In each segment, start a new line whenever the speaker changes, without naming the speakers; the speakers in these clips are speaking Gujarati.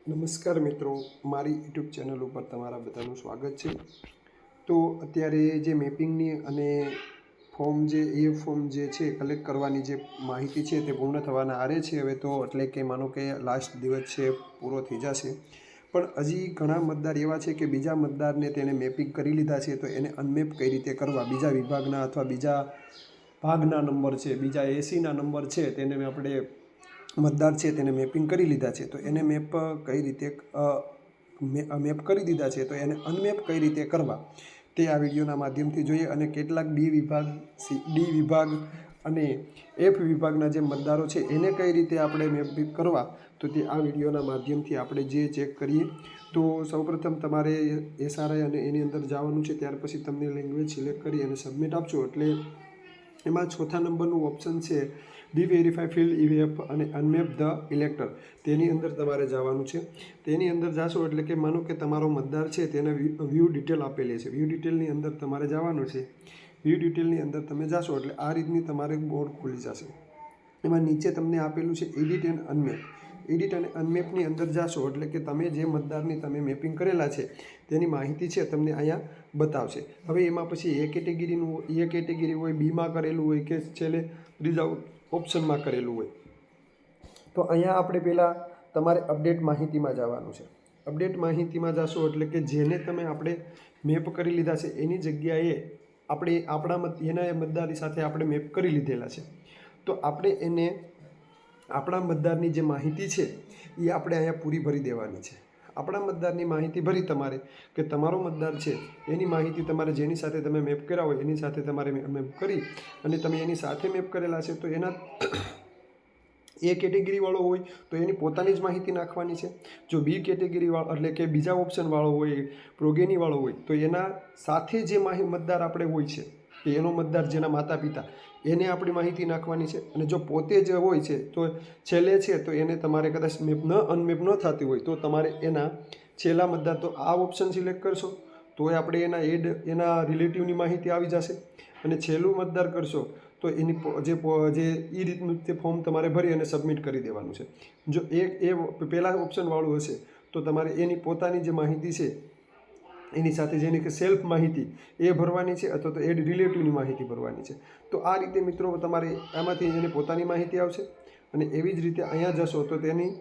નમસ્કાર મિત્રો, મારી યુટ્યુબ ચેનલ ઉપર તમારા બધાનું સ્વાગત છે। તો અત્યારે જે મેપિંગની અને ફોર્મ જે છે કલેક્ટ કરવાની જે માહિતી છે તે પૂર્ણ થવાના આરે છે હવે તો, એટલે કે માનો કે લાસ્ટ દિવસ છે, પૂરો થઈ જશે। પણ હજી ઘણા મતદાર એવા છે કે બીજા મતદારને તેણે મેપિંગ કરી લીધા છે, તો એને અનમેપ કઈ રીતે કરવા, બીજા વિભાગના અથવા બીજા ભાગના નંબર છે, બીજા 80ના નંબર છે, તેને આપણે મતદાર છે તેને મેપિંગ કરી લીધા છે, તો એને મેપ કઈ રીતે મેપ કરી દીધા છે, તો એને અનમેપ કઈ રીતે કરવા તે આ વિડીયોના માધ્યમથી જોઈએ। અને કેટલાક ડી વિભાગ અને એફ વિભાગના જે મતદારો છે એને કઈ રીતે આપણે મેપ કરવા, તો તે આ વિડીયોના માધ્યમથી આપણે જે ચેક કરીએ। તો સૌપ્રથમ તમારે SRI અને એની અંદર જવાનું છે, ત્યાર પછી તમને લેંગ્વેજ સિલેક્ટ કરી અને સબમિટ આપશો એટલે એમાં ચોથા નંબરનું ઓપ્શન છે ડી વેરીફાઈ ફિલ્ડ EVF અને અનમેપ ધ ઇલેક્ટર, તેની અંદર તમારે જવાનું છે। તેની અંદર જાશો એટલે કે માનો કે તમારો મતદાર છે તેને વ્યૂ ડિટેલ આપેલી છે, વ્યૂ ડિટેલની અંદર તમારે જવાનું છે। વ્યૂ ડિટેલની અંદર તમે જાશો એટલે આ રીતની તમારે બોર્ડ ખુલી જશે। એમાં નીચે તમને આપેલું છે એડિટ એન્ડ અનમેપ। એડિટ અને અનમેપની અંદર જાશો એટલે કે તમે જે મતદારની તમે મેપિંગ કરેલા છે તેની માહિતી છે તમને અહીંયા બતાવશે। હવે એમાં પછી એ કેટેગરી હોય, બીમાં કરેલું હોય કે છેલ્લે ત્રીજા ઓપ્શનમાં કરેલું હોય, તો અહીંયા આપણે પહેલાં તમારે અપડેટ માહિતીમાં જવાનું છે। અપડેટ માહિતીમાં જશો એટલે કે જેને તમે આપણે મેપ કરી લીધા છે એની જગ્યાએ એના મતદારી સાથે આપણે મેપ કરી લીધેલા છે, તો આપણે એને આપણા મતદારની જે માહિતી છે એ આપણે અહીંયા પૂરી ભરી દેવાની છે। આપણા મતદારની માહિતી ભરી તમારે કે તમારો મતદાર છે એની માહિતી તમારે જેની સાથે તમે મેપ કર્યા હોય એની સાથે તમારે મેપ કરી અને તમે એની સાથે મેપ કરેલા છે, તો એના એ કેટેગરીવાળો હોય તો એની પોતાની જ માહિતી નાખવાની છે। જો બી કેટેગરીવાળો એટલે કે બીજા ઓપ્શનવાળો હોય, પ્રોગેનીવાળો હોય, તો એના સાથે જે મતદાર આપણે હોય છે કે એનો મતદાર જેના માતા પિતા એને આપણી માહિતી નાખવાની છે। અને જો પોતે જ હોય છે તો છેલ્લે છે તો એને તમારે કદાચ અનમેપ ન થતી હોય તો તમારે એના છેલ્લા મતદાર, તો આ ઓપ્શન સિલેક્ટ કરશો તો આપણે એના રિલેટિવની માહિતી આવી જશે। અને છેલ્લું મતદાર કરશો તો એની જે એ રીતનું તે ફોર્મ તમારે ભરી અને સબમિટ કરી દેવાનું છે। જો એ પહેલા ઓપ્શનવાળું હશે તો તમારે એની પોતાની જે માહિતી છે એની સાથે જેની કે સેલ્ફ માહિતી એ ભરવાની છે, અથવા તો એડ રિલેટિવની માહિતી ભરવાની છે। તો આ રીતે મિત્રો તમારે આમાંથી એની પોતાની માહિતી આવશે, અને એવી જ રીતે અહીંયા જશો તો તેની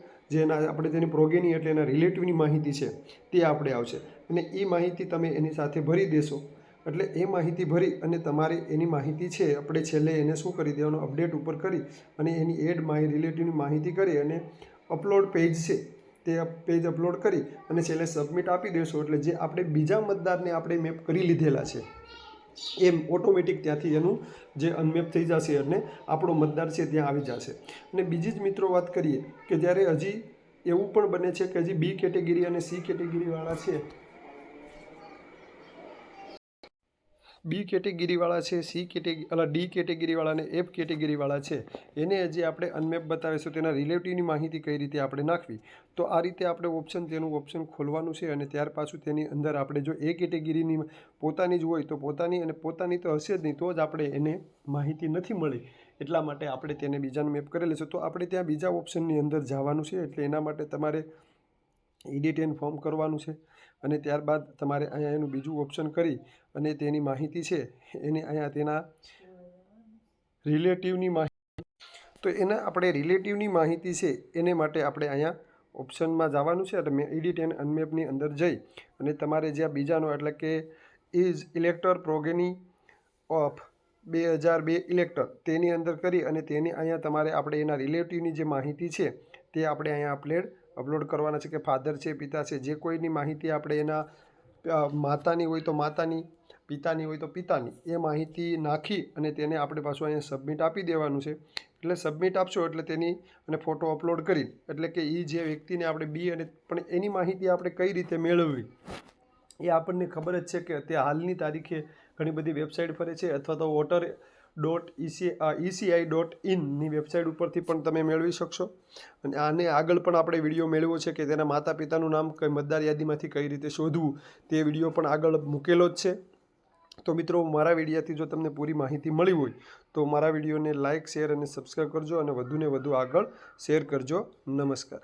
આપણે જેની પ્રોગેની એટલે એના રિલેટિવની માહિતી છે તે આપણે આવશે, અને એ માહિતી તમે એની સાથે ભરી દેશો એટલે એ માહિતી ભરી અને તમારે એની માહિતી છે આપણે છેલ્લે એને શું કરી દેવાનું, અપડેટ ઉપર કરી અને એની એડ રિલેટિવની માહિતી કરી અને અપલોડ પેજ છે તે પેજ અપલોડ કરી અને છેલ્લે સબમિટ આપી દેશો એટલે જે આપણે બીજા મતદારને આપણે મેપ કરી લીધેલા છે એમ ઓટોમેટિક ત્યાંથી એનું જે અનમેપ થઈ જશે અને આપણો મતદાર છે ત્યાં આવી જશે। અને બીજી જ મિત્રો વાત કરીએ કે જ્યારે હજી એવું પણ બને છે કે હજી બી કેટેગરી અને સી કેટેગરીવાળા છે, બી કેટેગરીવાળા છે, ડી કેટેગરીવાળા અને એફ કેટેગરીવાળા છે, એને હજી આપણે અનમેપ બતાવીશું તેના રિલેટિવની માહિતી કઈ રીતે આપણે નાખવી। તો આ રીતે આપણે તેનું ઓપ્શન ખોલવાનું છે, અને ત્યાર પાછું તેની અંદર આપણે જો એ કેટેગરીની પોતાની જ હોય તો પોતાની તો હશે જ નહીં, તો જ આપણે એને માહિતી નથી મળી, એટલા માટે આપણે તેને બીજાને મેપ કરેલું છે। તો આપણે ત્યાં બીજા ઓપ્શનની અંદર જવાનું છે, એટલે એના માટે તમારે એડિટ એન્ડ ફોર્મ કરવાનું છે, અને ત્યારબાદ તમારે અહીંયા એનું બીજું ઓપ્શન કરી અને તેની માહિતી છે એને અહીંયા તેના રિલેટિવની માહિતી, તો એના આપણે રિલેટિવની માહિતી છે એને માટે આપણે અહીંયા ઓપ્શનમાં જવાનું છે, એટલે એડિટ એન્ડ અનમેપની અંદર જઈ અને તમારે જ્યાં બીજાનો એટલે કે ઇઝ ઇલેક્ટર પ્રોગેની ઓફ 2002 ઇલેક્ટર તેની અંદર કરી અને તેની અહીંયા તમારે આપણે એના રિલેટિવની જે માહિતી છે તે આપણે અહીંયા અપલોડ કરવાના છે, કે ફાધર છે, પિતા છે, જે કોઈની માહિતી આપણે એના માતાની હોય તો માતાની, પિતાની હોય તો પિતાની, એ માહિતી નાખી અને તેને આપણે પાછું અહીંયા સબમિટ આપી દેવાનું છે। એટલે સબમિટ આપશો એટલે તેની અને ફોટો અપલોડ કરી એટલે કે એ જે વ્યક્તિને આપણે પણ એની માહિતી આપણે કઈ રીતે મેળવવી એ આપણને ખબર જ છે કે તે હાલની તારીખે ઘણી બધી વેબસાઇટ ફરે છે, અથવા તો voter.eci.in વેબસાઇટ ઉપરથી પણ તમે મેળવી શકશો। અને આને આગળ પણ આપણે વિડીયો મેળવ્યો છે કે તેના માતા પિતાનું નામ કઈ મતદાર યાદીમાંથી કઈ રીતે શોધવું, તે વિડીયો પણ આગળ મૂકેલો જ છે। તો મિત્રો, મારા વિડીયોથી જો તમને પૂરી માહિતી મળી હોય તો મારા વિડીયોને લાઇક, શેર અને સબસ્ક્રાઈબ કરજો, અને વધુને વધુ આગળ શેર કરજો। નમસ્કાર।